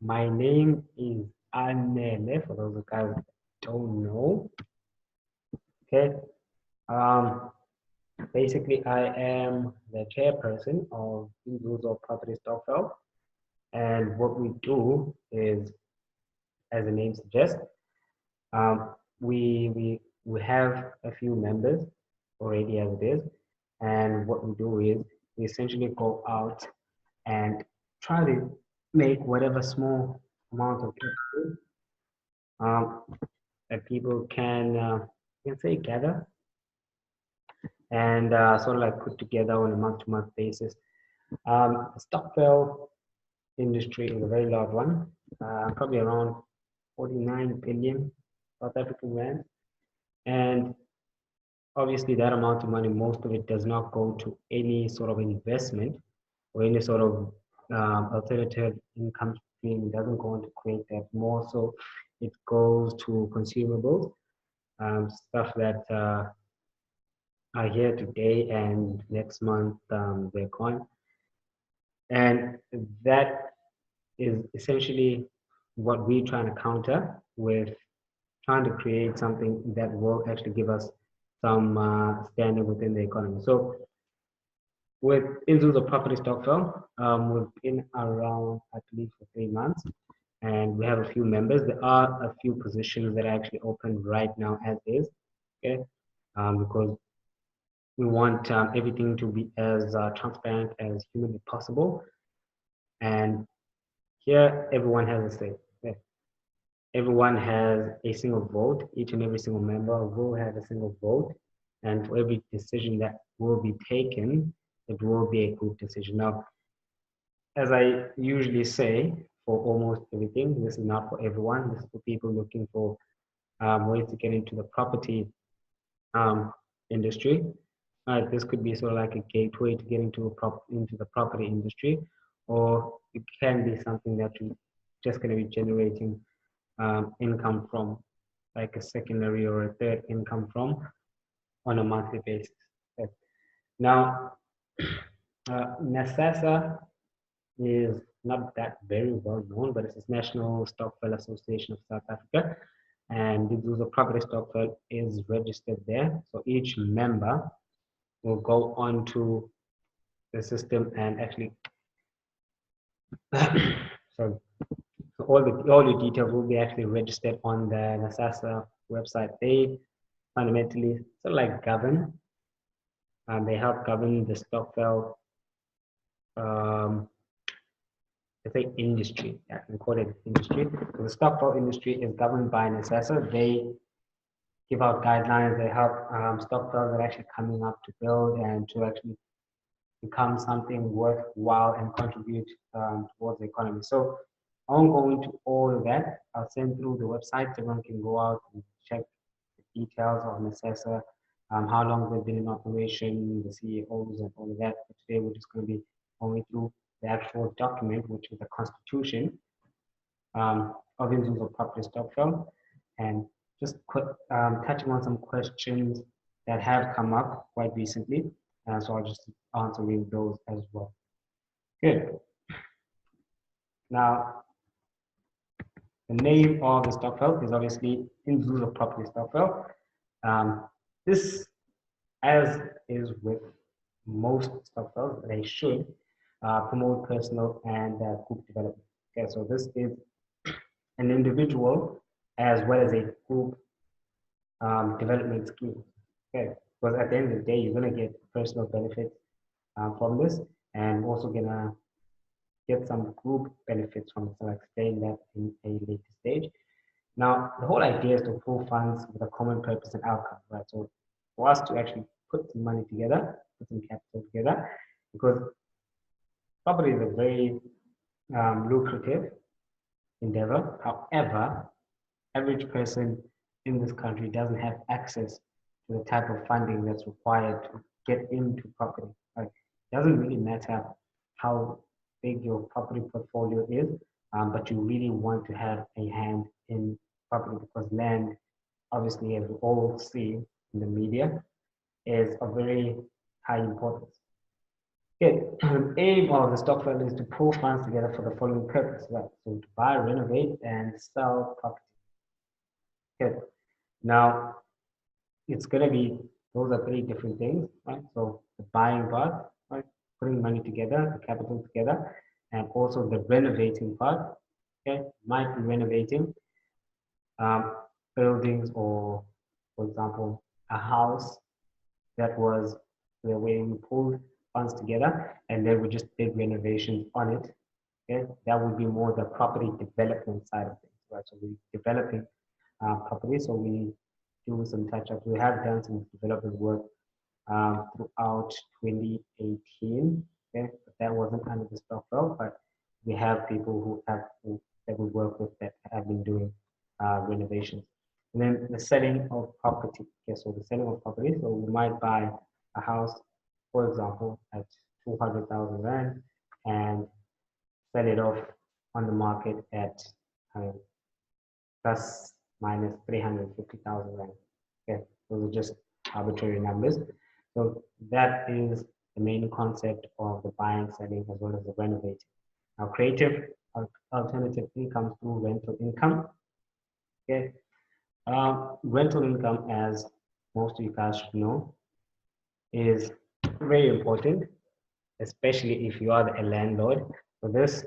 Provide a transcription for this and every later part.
My name is Anele, for those of guys that don't know. Okay. Um, Basically, I am the chairperson of Inzuzo Property Stockfell. And what we do is, as the name suggests, um, we have a few members already as it is. And what we do is we essentially go out and try to make whatever small amount of capital um, that people can say gather and sort of like put together on a month-to-month basis. The Stockfell industry is a very large one, probably around 49 billion South African rand. And obviously, that amount of money, most of it does not go to any sort of investment or any sort of alternative income stream. It doesn't go into create that. More so, it goes to consumables, stuff that are here today and next month they're gone. And that is essentially what we're trying to counter with trying to create something that will actually give us some standing within the economy. So with Inzuzo Property Stockfell, we've been around, I believe, for 3 months, and we have a few members. There are a few positions that are actually open right now as is, okay? Because we want everything to be as transparent as humanly possible. And here, everyone has a say. Okay? Everyone has a single vote. Each and every single member will have a single vote. And for every decision that will be taken, it will be a group decision. Now, as I usually say, for almost everything, this is not for everyone. This is for people looking for ways to get into the property um, industry. This could be sort of like a gateway to get into the property industry, or it can be something that you're just going to be generating income from, like a secondary or a third income from on a monthly basis. Okay. Now, NASASA is not that very well known, but it's the National Stockfell Association of South Africa, and the Zuzo Property Stockfell is registered there. So each member will go onto the system and actually, so all your details will be actually registered on the NASASA website. They fundamentally sort of like govern, and they help govern the Stockfell, um, let's say industry. I can call it industry. So the Stockfell industry is governed by NASASA. They give out guidelines. They help Stockfells that are actually coming up to build and to actually become something worthwhile and contribute towards the economy. So I won't go into all of that. I'll send through the website. Everyone can go out and check the details of Necessa, how long they've been in operation, the CEOs and all of that. But today we're just going to be going through the actual document, which is the constitution of Inzuzo Property Stockfell, and just touching on some questions that have come up quite recently. So I'll just answering those as well. Good. Now, the name of the Stockfell is obviously Inzuzo Property Stockfell. This, as is with most Stockfells, they should promote personal and group development. Okay, so this is an individual as well as a group development scheme. Okay, because at the end of the day, you're going to get personal benefits from this, and also gonna get some group benefits from it, so explain that in a later stage. Now, the whole idea is to pool funds with a common purpose and outcome, right? So for us to actually put some money together, put some capital together, because property is a very lucrative endeavor. However, average person in this country doesn't have access to the type of funding that's required to get into property. Like, it doesn't really matter how big your property portfolio is, but you really want to have a hand in property because land, obviously, as we all see in the media, is of very high importance. Okay, aim of the stokvel is to pull funds together for the following purpose, right? So to buy, renovate, and sell property. Okay, now it's gonna be, those are three different things, right? So the buying part, right? Putting money together, the capital together, and also the renovating part. Okay, might be renovating um, buildings, or for example, a house that was the way we pulled funds together, and then we just did renovations on it. Okay, that would be more the property development side of things, right? So we're developing property, so we do some touch-ups. We have done some development work throughout 2018. Okay, but that wasn't under the stokvel, but we have people that we work with that have been doing renovations. And then the selling of property. Okay, so the selling of property. So we might buy a house, for example, at 200,000 rand, and sell it off on the market at uh, plus minus 350,000 rand. Okay, those are just arbitrary numbers. So that is the main concept of the buying, selling, as well as the renovating. Now, creative alternative income through rental income. Okay, rental income, as most of you guys should know, is very important, especially if you are a landlord. So this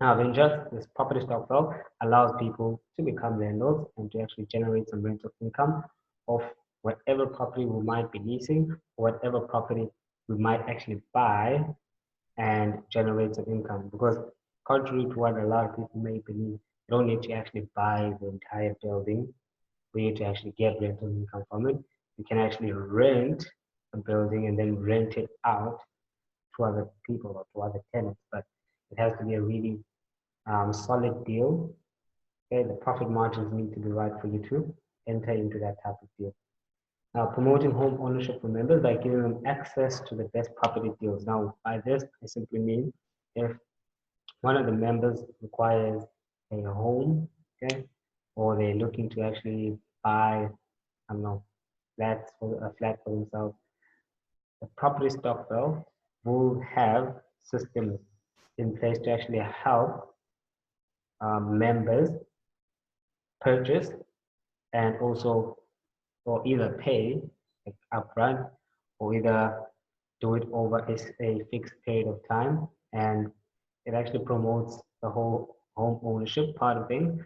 venture, this property stokvel, allows people to become landlords and to actually generate some rental income of whatever property we might be leasing, or whatever property we might actually buy and generate some income. Because contrary to what a lot of people may believe, you don't need to actually buy the entire building for you to actually get rental income from it. You can actually rent a building and then rent it out to other people or to other tenants, but it has to be a really solid deal. Okay, the profit margins need to be right for you to enter into that type of deal. Now, promoting home ownership for members by giving them access to the best property deals. Now, by this, I simply mean if one of the members requires a home, okay, or they're looking to actually buy, I don't know, a flat for themselves, the property stokvel will have systems in place to actually help members purchase and also, or either pay like upfront, or either do it over a fixed period of time. And it actually promotes the whole home ownership part of things.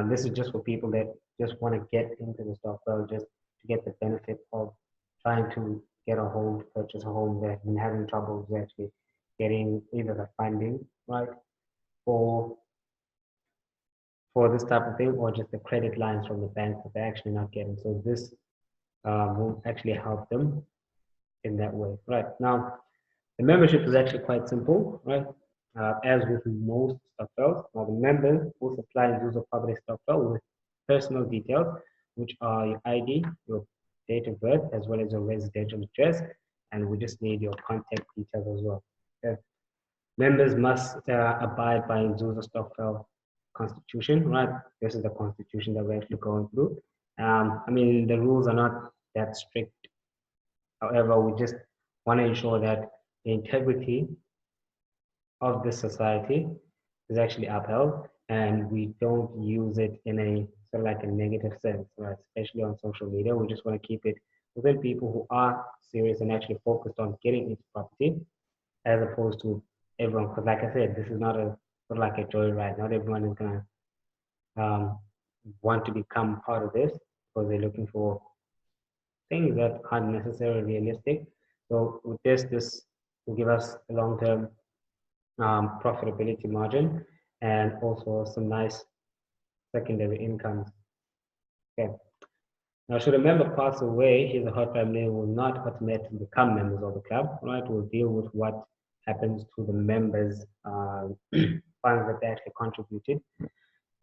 This is just for people that just want to get into the stokvel, just to get the benefit of trying to get a home, to purchase a home. They've been having troubles actually getting either the funding, right, for this type of thing, or just the credit lines from the bank that they're actually not getting. So this will actually help them in that way. Right, now, the membership is actually quite simple, right? As with most stokvels, now the member will supply and use a public stokvel with personal details, which are your ID, your date of birth, as well as your residential address, and we just need your contact details as well. Okay. Members must abide by Nzuzo Stokvel Constitution, right? This is the constitution that we're actually going through. I mean, the rules are not that strict. However, we just want to ensure that the integrity of this society is actually upheld, and we don't use it in a sort of like a negative sense, right? Especially on social media. We just want to keep it within people who are serious and actually focused on getting into property, as opposed to everyone. Because, like I said, this is not a sort of like a joyride. Not everyone is gonna want to become part of this because they're looking for things that aren't necessarily realistic. So with this will give us a long-term profitability margin and also some nice secondary incomes. Okay. Now, should a member pass away, his or her family will not automatically become members of the club, right? We'll deal with what happens to the members' funds that they actually contributed,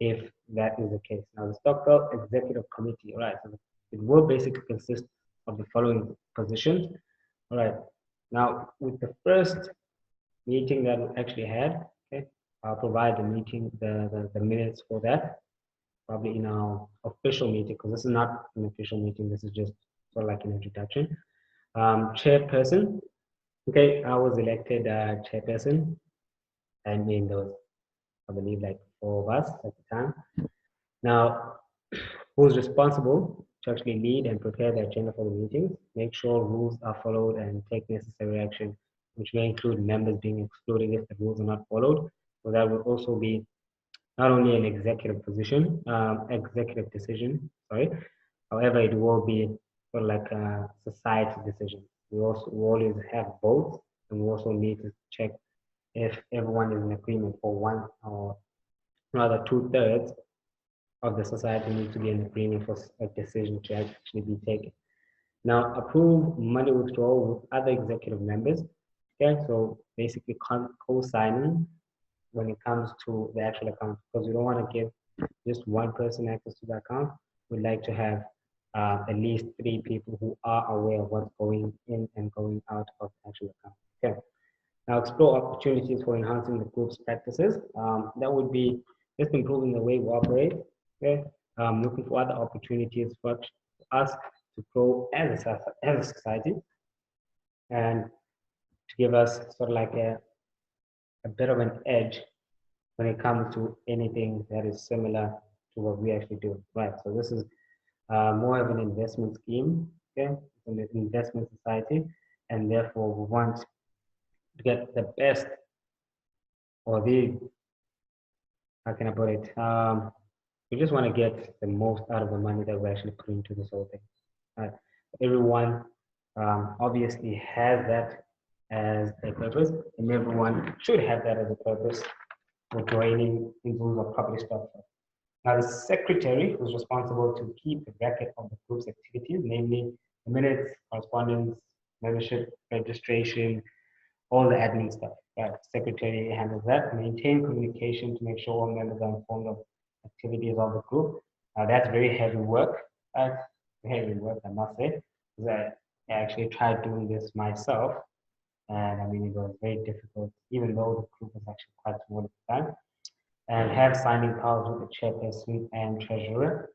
if that is the case. Now, the Stokvel Executive Committee, right? So it will basically consist of the following positions. All right. Now, with the first meeting that we actually had, okay, I'll provide the minutes for that, probably in our official meeting, because this is not an official meeting. This is just sort of like an introduction. Chairperson, Okay, I was elected chairperson, and in those, I believe, like 4 of us at the time. Now, who's responsible to actually lead and prepare the agenda for the meetings, make sure rules are followed, and take necessary action, which may include members being excluded if the rules are not followed. So that will also be not only an executive decision, sorry. However, it will be sort of like a society decision. We always have votes, and we also need to check if everyone is in agreement, or one or rather 2/3 of the society needs to be in agreement for a decision to actually be taken. Now, approve money withdrawal with other executive members. Okay, so basically co-signing when it comes to the actual account, because we don't want to give just one person access to the account. We'd like to have at least 3 people who are aware of what's going in and going out of the actual account. Okay. Now, explore opportunities for enhancing the group's practices. That would be just improving the way we operate. Okay. Looking for other opportunities for us to grow as a society, and to give us sort of like a bit of an edge when it comes to anything that is similar to what we actually do. Right. So this is more of an investment scheme. Okay. It's an investment society, and therefore we want to get the best, or the, how can I put it? We just want to get the most out of the money that we actually put into this whole thing. Right. Everyone obviously has that as a purpose, and everyone should have that as a purpose for joining into the public structure. Now, the secretary was responsible to keep the record of the group's activities, namely the minutes, correspondence, membership, registration, all the admin stuff. Right? Secretary handles that. Maintain communication to make sure all members are informed of activities of the group. That's very heavy work. That's heavy work, I must say. Because I actually tried doing this myself, and I mean, it was very difficult, even though the group was actually quite small at the time. And have signing powers with the chairperson and treasurer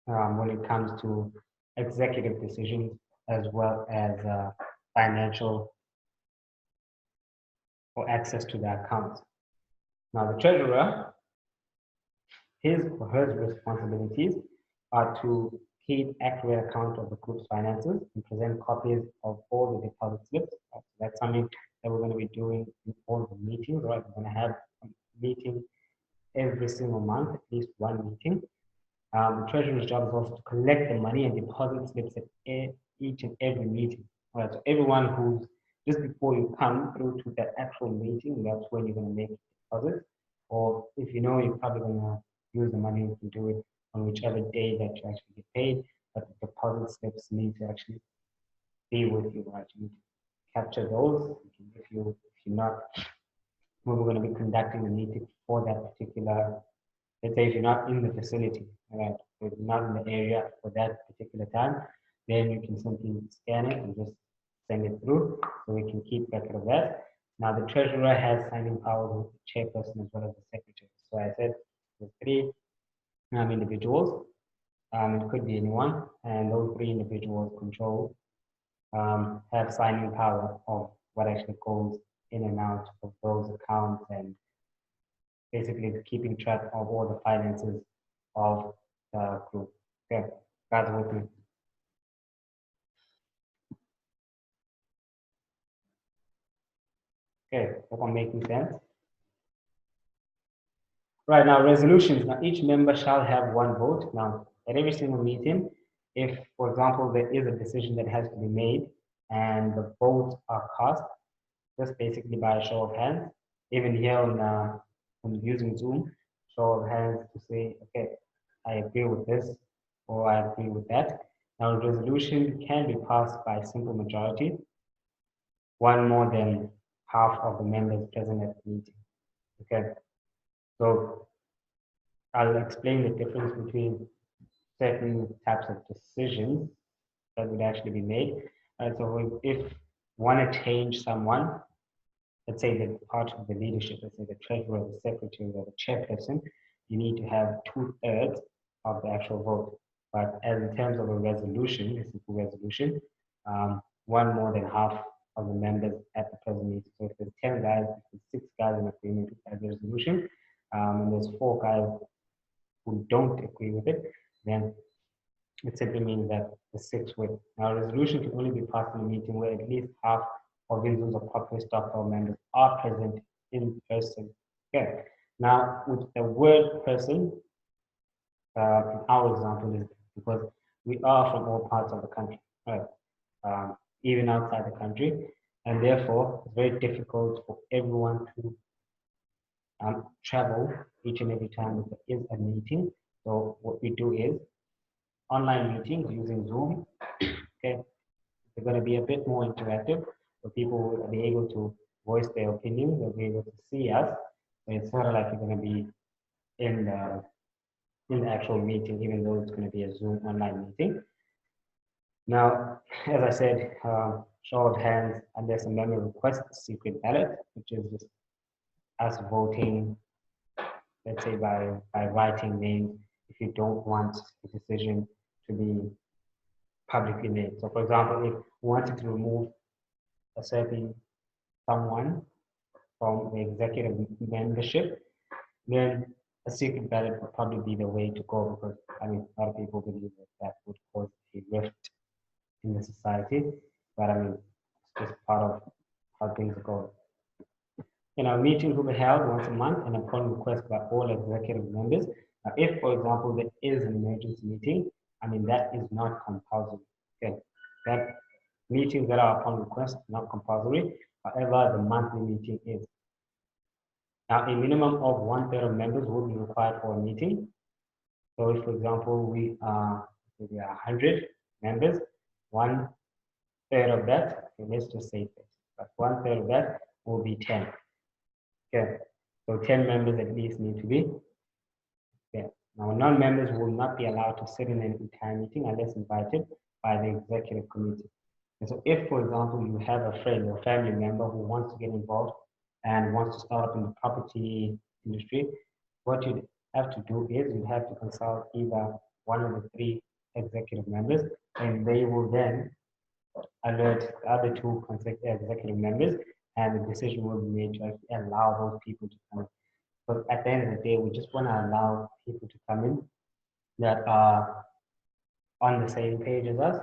when it comes to executive decisions, as well as financial or access to the accounts. Now, the treasurer, his or her responsibilities are to keep accurate account of the group's finances and present copies of all the deposit slips. So that's something that we're going to be doing in all the meetings, right? We're going to have a meeting every single month, at least one meeting. The treasurer's job is also to collect the money and deposit slips at each and every meeting. All right, so everyone who's just before you come through to that actual meeting, that's when you're going to make deposits. Or if you know you're probably going to use the money, you can do it on whichever day that you actually get paid. But the deposit slips need to actually be with you, right? You need to capture those. If you're not, when we're going to be conducting a meeting for that particular, let's say if you're not in the facility, right, or you're not in the area for that particular time, then you can simply scan it and just send it through, so we can keep record of that. Now, the treasurer has signing powers with the chairperson as well as the secretary. So I said there's 3 individuals. It could be anyone, and those 3 individuals control, have signing power of what actually goes in and out of those accounts, and basically keeping track of all the finances of the group. Okay, that's with me. Okay, hope I'm making sense. Right now, resolutions. Now, each member shall have one vote. Now, at every single meeting, if, for example, there is a decision that has to be made and the votes are cast, just basically by a show of hands, even here on using Zoom, show of hands to say, okay, I agree with this, or I agree with that. Now, a resolution can be passed by a simple majority, one more than half of the members present at the meeting. Okay, so I'll explain the difference between certain types of decisions that would actually be made. So if want to change someone, let's say the part of the leadership, let's say the treasurer, the secretary, or the chairperson, you need to have 2/3 of the actual vote. But as in terms of a resolution, a simple resolution, one more than half of the members at the present meeting. So if there's 10 guys, if there's 6 guys in agreement with the resolution, and there's 4 guys who don't agree with it, then it simply means that the 6 win. Now, a resolution can only be passed in a meeting where at least half of Windsors or Property Stockpile members are present in person. Okay. Now, with the word person, in our example, is because we are from all parts of the country, right? Even outside the country, and therefore it's very difficult for everyone to travel each and every time there is a meeting. So what we do is online meetings using Zoom. Okay, they're going to be a bit more interactive, so people will be able to voice their opinions. They'll be able to see us. So it's sort of like you're going to be in the actual meeting, even though it's going to be a Zoom online meeting. Now, as I said, show of hands, unless a member requests secret ballot, which is just us voting, let's say by writing names, if you don't want the decision to be publicly made. So for example, if we wanted to remove a certain someone from the executive membership, then a secret ballot would probably be the way to go, because I mean, a lot of people believe that would cause a rift in the society, but I mean, it's just part of how things go. Meetings will be held once a month and upon request by all executive members. Now, if, for example, there is an emergency meeting, I mean, that is not compulsory. Okay, that meetings that are upon request not compulsory. However, the monthly meeting is. Now, a minimum of 1/3 of members will be required for a meeting. So, if, for example, we are maybe 100 members, 1/3 of that, okay, let's just say this, but 1/3 of that will be 10. Okay, so 10 members at least need to be there. Now, non-members will not be allowed to sit in an entire meeting unless invited by the executive committee. And so if, for example, you have a friend or family member who wants to get involved and wants to start up in the property industry, what you have to do is you have to consult either one of the 3 executive members, and they will then alert the other 2 executive members, and the decision will be made to allow those people to come in. But at the end of the day, we just want to allow people to come in that are on the same page as us,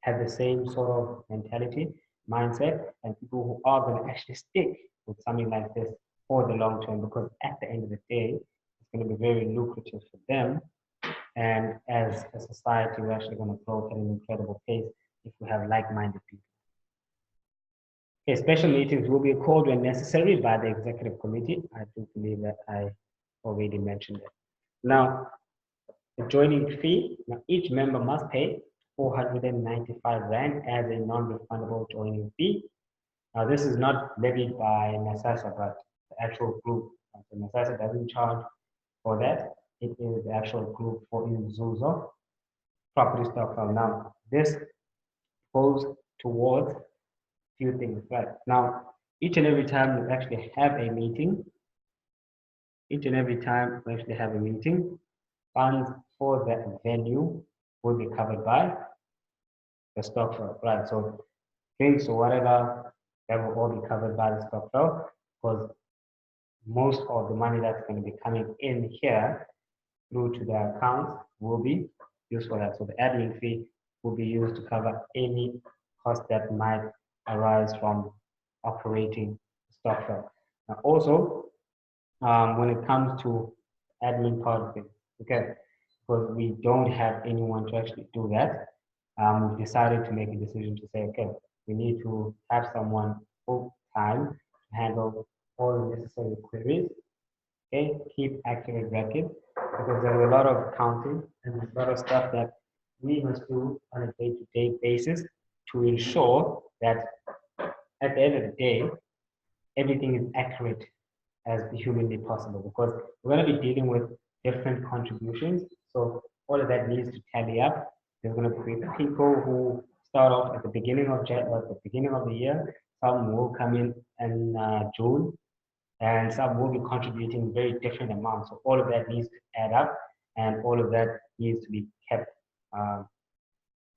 have the same sort of mentality, mindset, and people who are going to actually stick with something like this for the long term, because at the end of the day, it's going to be very lucrative for them. And as a society, we're actually going to grow at an incredible pace if we have like-minded people. Okay, special meetings will be called when necessary by the executive committee. I do believe that I already mentioned it. Now, the joining fee. Now, each member must pay 495 Rand as a non-refundable joining fee. Now, this is not levied by NESASA, but the actual group. So NESASA doesn't charge for that. It is the actual group for Inzuzo Property Stockpile. Now, this goes towards few things, right? Now, each and every time we actually have a meeting, funds for that venue will be covered by the stockpile, right? So drinks or whatever, that will all be covered by the stockpile, because most of the money that's going to be coming in here through to the account will be used for that. So the admin fee will be used to cover any cost that might arise from operating stockpile. Now also, when it comes to admin part of it, okay, because we don't have anyone to actually do that, we've decided to make a decision to say, okay, we need to have someone full time to handle all the necessary queries, okay, keep accurate records, because there's a lot of counting and there's a lot of stuff that we must do on a day-to-day basis to ensure that at the end of the day, everything is accurate as humanly possible, because we're going to be dealing with different contributions. So all of that needs to tally up. There's going to be people who start off at the beginning of the year. Some will come in June, and some will be contributing very different amounts. So all of that needs to add up, and all of that needs to be kept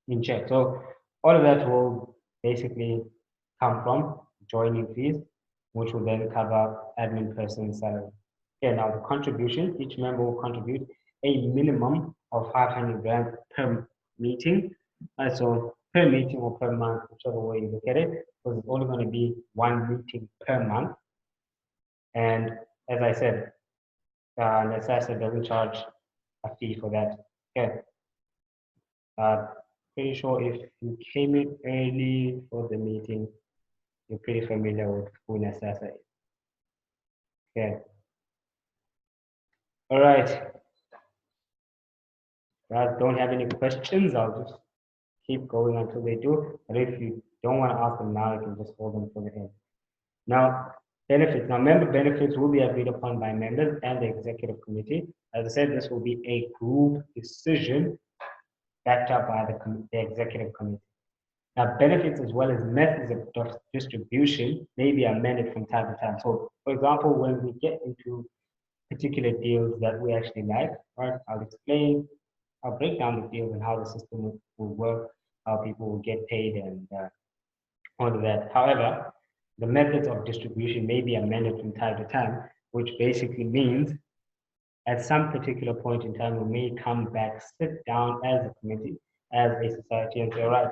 in check. So all of that will basically come from joining fees, which will then cover admin person salary. Okay, now the contribution, each member will contribute a minimum of 500 Rand per meeting. So per meeting or per month, whichever way you look at it, because it's only going to be one meeting per month. And as I said, NESASA doesn't charge a fee for that. Okay. Pretty sure if you came in early for the meeting, you're pretty familiar with who NESASA is. Okay. All right. Guys, don't have any questions. I'll just keep going until they do. But if you don't want to ask them now, you can just hold them for the end. Now, benefits. Now, member benefits will be agreed upon by members and the executive committee. As I said, this will be a group decision backed up by the executive committee. Now, benefits as well as methods of distribution may be amended from time to time. So, for example, when we get into particular deals that we actually like, right, I'll break down the deals and how the system will work, how people will get paid and all of that. However, the methods of distribution may be amended from time to time, which basically means at some particular point in time, we may come back, sit down as a committee, as a society, and say, all right,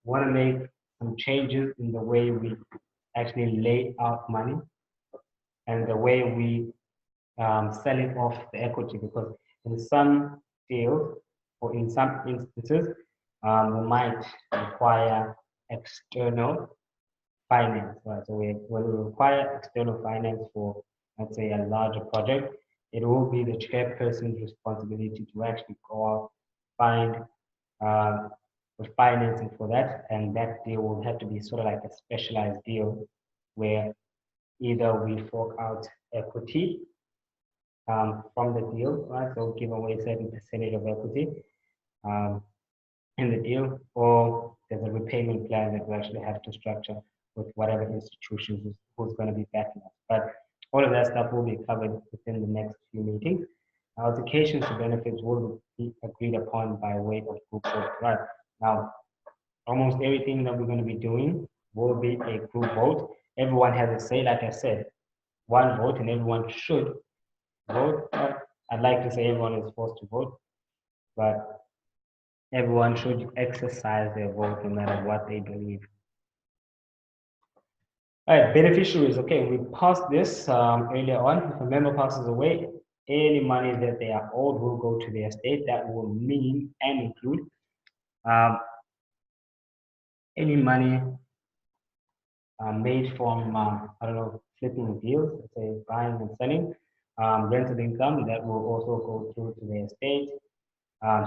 we want to make some changes in the way we actually lay out money and the way we selling off the equity, because in some deals or in some instances, we might require external finance, right? So when we require external finance for, let's say, a larger project, it will be the chairperson's responsibility to actually go out, find the financing for that, and that deal will have to be sort of like a specialized deal where either we fork out equity from the deal, right? So give away a certain percentage of equity in the deal, or there's a repayment plan that we actually have to structure with whatever institutions who's going to be backing us. But all of that stuff will be covered within the next few meetings. Allocations to benefits will be agreed upon by way of group vote, right? Now, almost everything that we're going to be doing will be a group vote. Everyone has a say, like I said, one vote, and everyone should vote. I'd like to say everyone is forced to vote, but everyone should exercise their vote no matter what they believe. All right, beneficiaries. Okay, we passed this earlier on. If a member passes away, any money that they are owed will go to the estate. That will mean and include any money made from, I don't know, flipping deals, let's say buying and selling, rental income, that will also go through to the estate.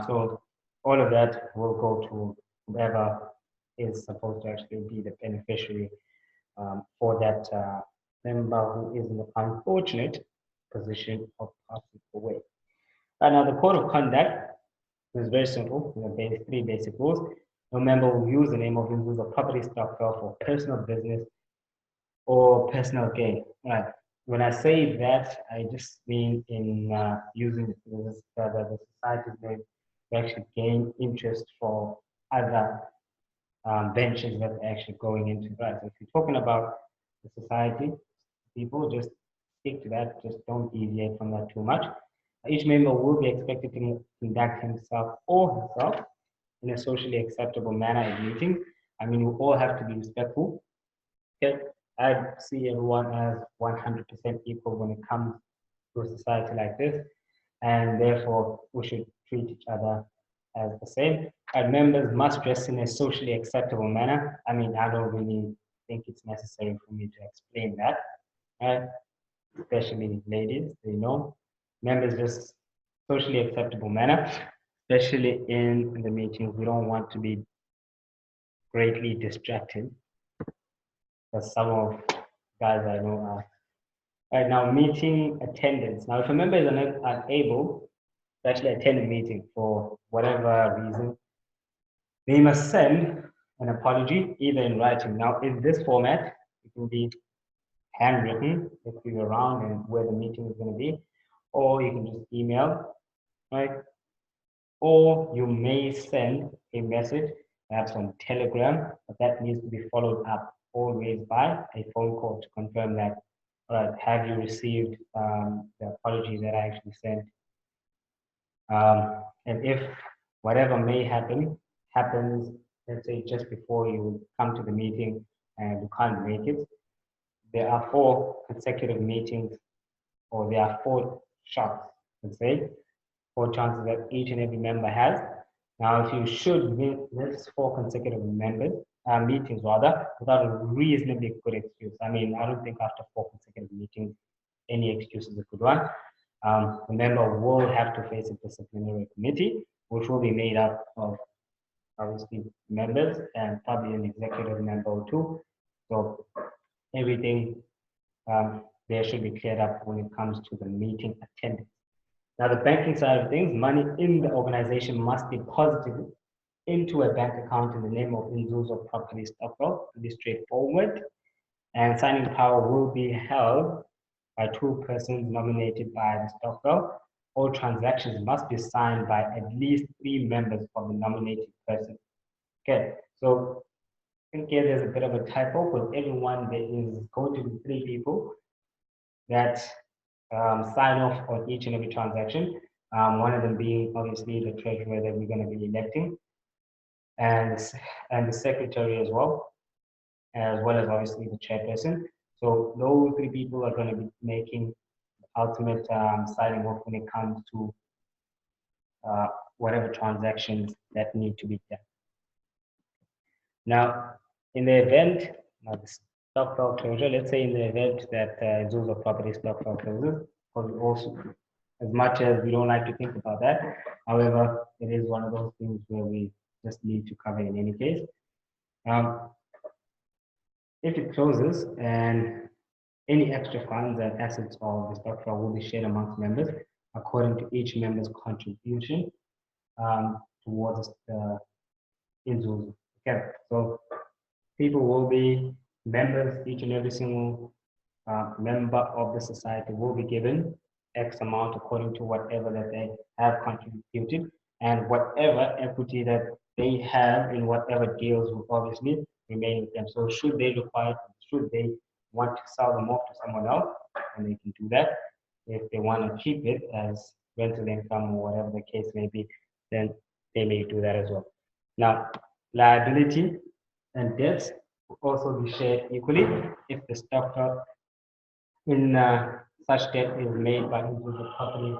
So all of that will go to whoever is supposed to actually be the beneficiary for that member who is in the unfortunate position of passing away. And now the code of conduct is very simple. We have three basic rules. No member will use the name of him who's a property stockwell for personal business or personal gain. Right. When I say that, I just mean in using the society's name to actually gain interest for other ventures that they're actually going into. Right. So if you're talking about the society, people just stick to that. Just don't deviate from that too much. Each member will be expected to conduct himself or herself in a socially acceptable manner at meetings. I mean, we all have to be respectful. Okay? I see everyone as 100% equal when it comes to a society like this, and therefore we should treat each other as the same. And members must dress in a socially acceptable manner. I mean, I don't really think it's necessary for me to explain that, right? Especially ladies, they know. Members just socially acceptable manner, especially in the meetings. We don't want to be greatly distracted, as some of guys I know are. Right now, meeting attendance. Now, if a member is unable to actually attend a meeting for whatever reason, they must send an apology either in writing. Now, in this format, it can be handwritten if you're around and where the meeting is going to be, or you can just email, right? Or you may send a message, perhaps on Telegram, but that needs to be followed up always by a phone call to confirm that, all right, have you received the apology that I actually sent? And if whatever may happen happens, let's say just before you come to the meeting and you can't make it, there are 4 consecutive meetings, or there are 4 shots, let's say, 4 chances that each and every member has. Now, if you should miss 4 consecutive meetings rather, without a reasonably good excuse. I mean, I don't think after 4 consecutive meetings, any excuse is a good one. The member will have to face a disciplinary committee, which will be made up of obviously members and probably an executive member or 2. So everything there should be cleared up when it comes to the meeting attendance. Now, the banking side of things, money in the organization must be deposited into a bank account in the name of Inzuzo Property Stockwell. Pretty straightforward. And signing power will be held by 2 persons nominated by the Stockwell. All transactions must be signed by at least 3 members of the nominated person. Okay, so I think here there's a bit of a typo. With everyone, there is going to be 3 people that sign off on each and every transaction. One of them being obviously the treasurer that we're going to be electing, and the secretary as well as obviously the chairperson. So those 3 people are going to be making ultimate signing off when it comes to whatever transactions that need to be done. Now, in the event of the Stockwell closure, let's say in the event that Inzuzo Property Stockwell closes, because also, as much as we don't like to think about that, however, it is one of those things where we just need to cover in any case. If it closes, and any extra funds and assets of the Stockwell will be shared amongst members according to each member's contribution towards the Inzuzo. Okay, so people will be members, each and every single member of the society will be given X amount according to whatever that they have contributed, and whatever equity that they have in whatever deals will obviously remain with them. So should they want to sell them off to someone else, and they can do that. If they want to keep it as rental income or whatever the case may be, then they may do that as well. Now, liability and debts will also be shared equally if the Stockwell in such debt is made by the property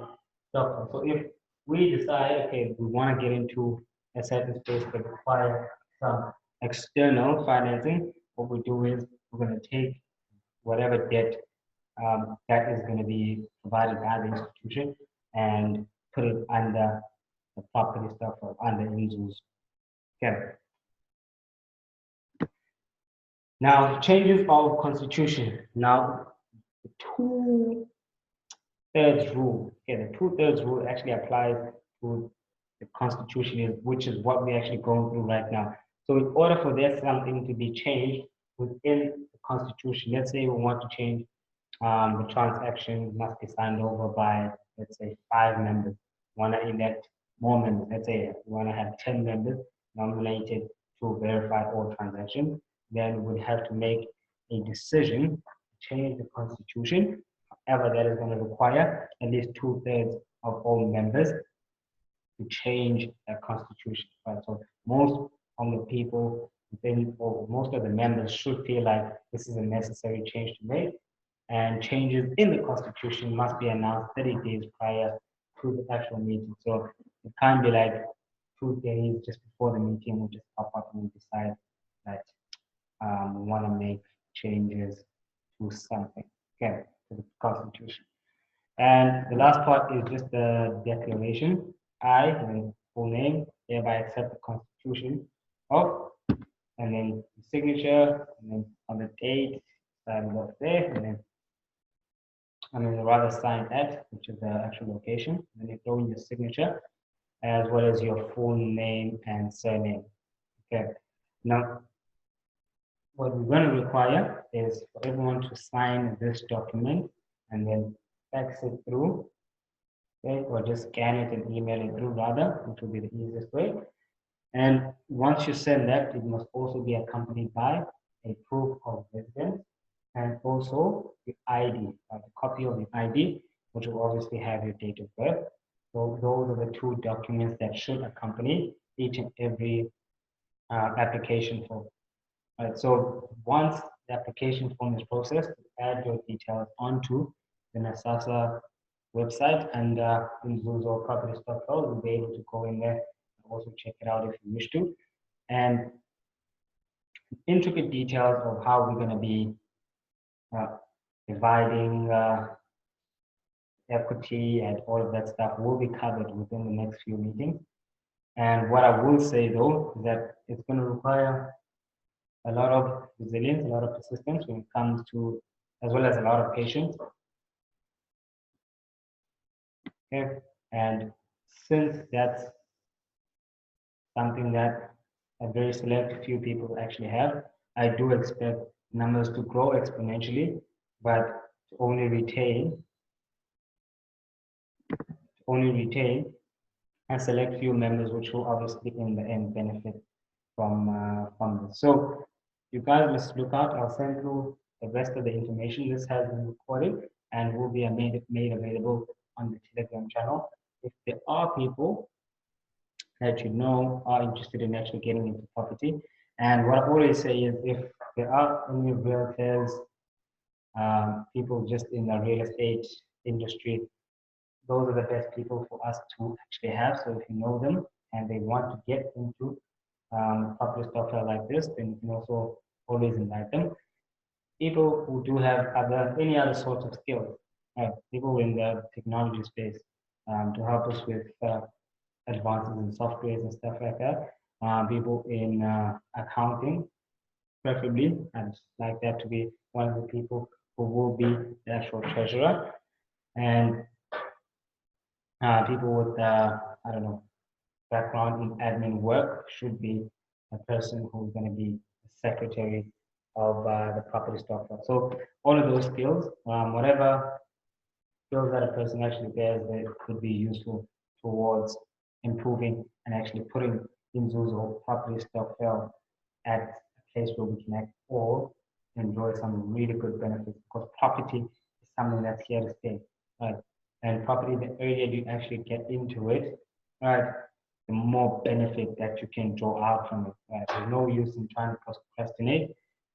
Stockwell. So if we decide, okay, we want to get into a certain space that require some external financing, what we do is we're going to take whatever debt that is going to be provided by the institution and put it under the property Stockwell, under Inzuzo. Okay. Now, changes of constitution. Now, the 2/3 rule. Okay, the 2/3 rule actually applies to the constitution, which is what we're actually going through right now. So, in order for there something to be changed within the constitution, let's say we want to change the transaction must be signed over by, let's say, 5 members. Want to elect more members. Let's say we want to have 10 members nominated to verify all transactions. Then we'd have to make a decision to change the constitution. However, that is going to require at least 2/3 of all members to change the constitution. Right? So most of the people within, or most of the members should feel like this is a necessary change to make, and changes in the constitution must be announced 30 days prior to the actual meeting. So it can't be like 2 days just before the meeting, we'll just pop up and decide that we want to make changes to something, okay, to the constitution. And the last part is just the declaration. I, and full name, hereby accept the constitution of, and then the signature, and then on the date, sign off there, and then rather sign at, which is the actual location. And then you throw in your signature, as well as your full name and surname. Okay. Now, what we're going to require is for everyone to sign this document and then fax it through, okay, or just scan it and email it through rather, which will be the easiest way. And once you send that, it must also be accompanied by a proof of residence and also the ID, a copy of the ID, which will obviously have your date of birth. So those are the two documents that should accompany each and every application form. Right, so once the application form is processed, add your details onto the NASASA website, and in Zuzo Property Stock File, you'll be able to go in there and also check it out if you wish to. And intricate details of how we're going to be dividing equity and all of that stuff will be covered within the next few meetings. And what I will say though is that it's going to require a lot of resilience, a lot of persistence when it comes to, as well as a lot of patience. Okay, and since that's something that a very select few people actually have, I do expect numbers to grow exponentially, but to only retain a select few members, which will obviously in the end benefit from this. So you guys must look out. I'll send you the rest of the information. This has been recorded and will be made available on the Telegram channel. If there are people that you know are interested in actually getting into property, and what I always say is if there are any realtors, people just in the real estate industry, those are the best people for us to actually have. So if you know them and they want to get into property software like this, then you can also always invite them. People who do have any other sorts of skills, people in the technology space, to help us with advances in softwares and stuff like that. People in accounting, preferably, I'd like that to be one of the people who will be the actual treasurer. And people with, I don't know, background in admin work should be a person who's going to be the secretary of the property stock. So all of those skills, whatever skills that a person actually bears, that could be useful towards improving and actually putting Inzuzo property stock at a place where we can all enjoy some really good benefits, because property is something that's here to stay, right? And property, the earlier you actually get into it, right, the more benefit that you can draw out from it. Right? There's no use in trying to procrastinate,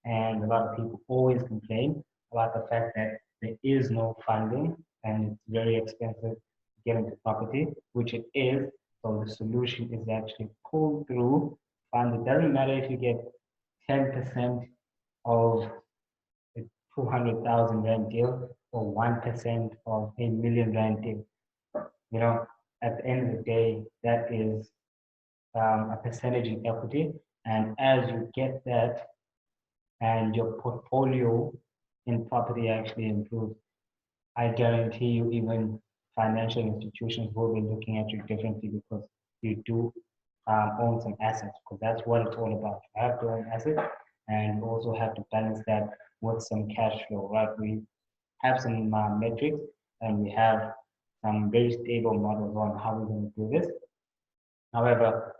and a lot of people always complain about the fact that there is no funding and it's very expensive to get into property, which it is. So the solution is actually pull through funds. It doesn't matter if you get 10% of a 200,000 rand deal or 1% of a million rand deal. You know, at the end of the day, that is a percentage in equity. And as you get that and your portfolio in property actually improves, I guarantee you even financial institutions will be looking at you differently, because you do own some assets, because that's what it's all about. You have to own assets, and you also have to balance that with some cash flow, right? We have some metrics, and we have some very stable models on how we're going to do this. However,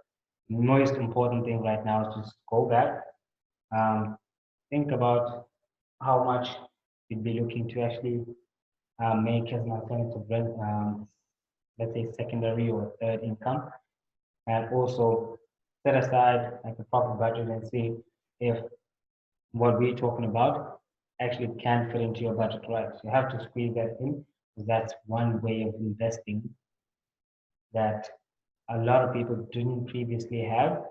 the most important thing right now is just go back, think about how much you'd be looking to actually make as an alternative rent, let's say secondary or third income, and also set aside like a proper budget and see if what we're talking about actually can fit into your budget, right? So you have to squeeze that in, because that's one way of investing that a lot of people didn't previously have,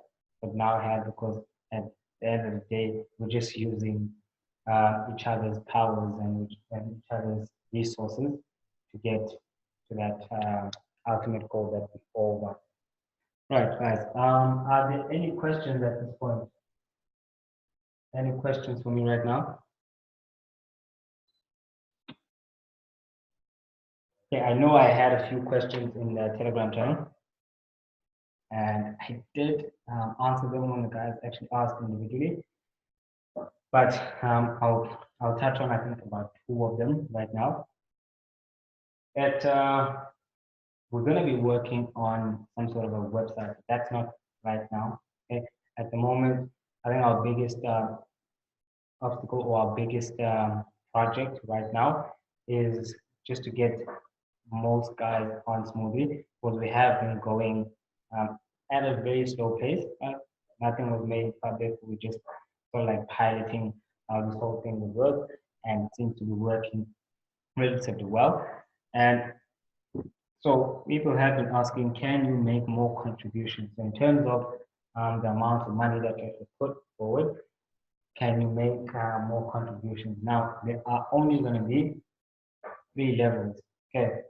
but now have, because at the end of the day, we're just using each other's powers and each other's resources to get to that ultimate goal that we all want. Right, guys. Are there any questions at this point? Any questions for me right now? Okay, I know I had a few questions in the Telegram channel, and I did answer them when the guys actually asked individually. But I'll touch on, I think, about two of them right now. We're going to be working on some sort of a website. That's not right now. Okay? At the moment, I think our biggest obstacle or our biggest project right now is just to get most guys on smoothly, because we have been going at a very slow pace. Nothing was made public. We just sort of like piloting how this whole thing would work, and it seems to be working relatively well. And so people have been asking, can you make more contributions? So in terms of the amount of money that you have to put forward, can you make more contributions? Now, there are only going to be three levels. Okay,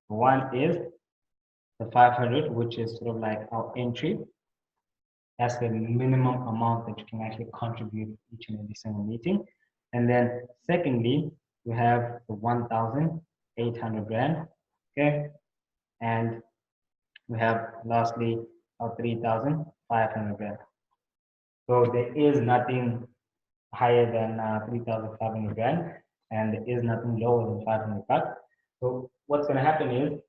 one is the 500, which is sort of like our entry. That's the minimum amount that you can actually contribute each and every single meeting. And then secondly, we have the 1,800 Rand. Okay, and we have lastly our 3,500 Rand. So there is nothing higher than 3,500 Rand, and there is nothing lower than 500 bucks. So what's going to happen is,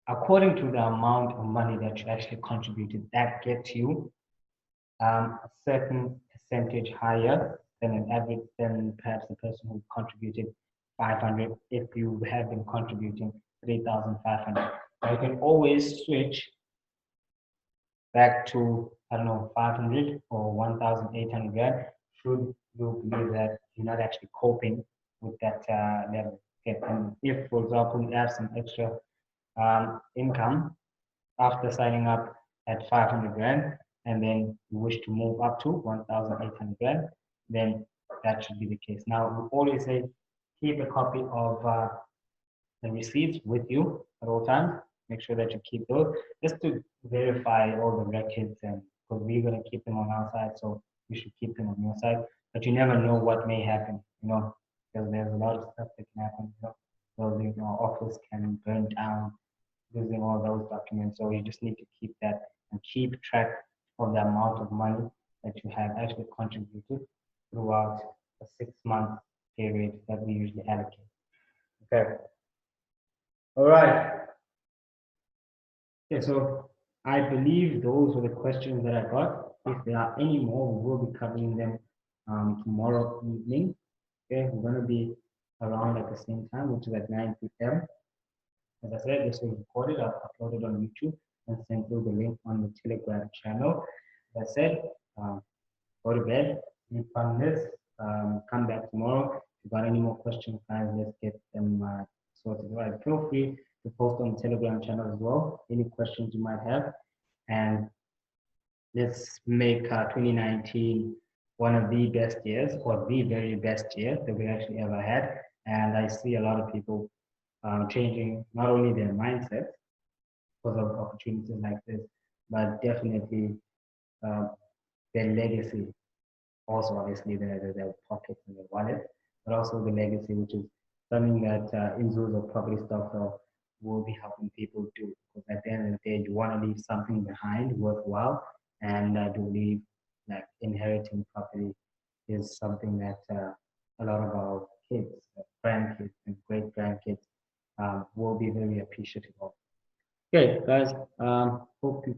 according to the amount of money that you actually contributed, that gets you a certain percentage higher than an average, than perhaps the person who contributed 500 if you have been contributing 3,500. You can always switch back to, I don't know, 500 or 1,800 Rand should you believe that you're not actually coping with that level. Okay. And if, for example, you have some extra income after signing up at 500 Rand, and then you wish to move up to 1,800 Rand, then that should be the case. Now, we always say keep a copy of the receipts with you at all times. Make sure that you keep those just to verify all the records, and because we're going to keep them on our side, so you should keep them on your side. But you never know what may happen, because there's a lot of stuff that can happen. So the office can burn down, losing all those documents. So you just need to keep that and keep track of the amount of money that you have actually contributed throughout a 6-month period that we usually allocate. Okay. All right. Okay, so I believe those were the questions that I got. If there are any more, we will be covering them tomorrow evening. Okay, we're going to be around at the same time, which is at 9 p.m. As I said, this was recorded, I'll upload it on YouTube and send you the link on the Telegram channel. As I said, go to bed, sleep on this, come back tomorrow. If you've got any more questions, guys, let's get them sorted. All right, feel free to post on the Telegram channel as well, any questions you might have. And let's make 2019 one of the best years, or the very best year that we actually ever had. And I see a lot of people changing not only their mindset because of opportunities like this, but definitely their legacy. Also, obviously, their pockets and their wallet, but also the legacy, which is something that Inzuzo Property Stockville will be helping people do. Because at the end of the day, you want to leave something behind worthwhile, and I do believe that inheriting property is something that a lot of our kids, grandkids, and great grandkids will be very appreciative of. Okay, guys, hope you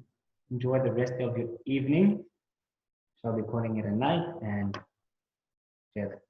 enjoy the rest of your evening. Shall be calling it a night, and cheers.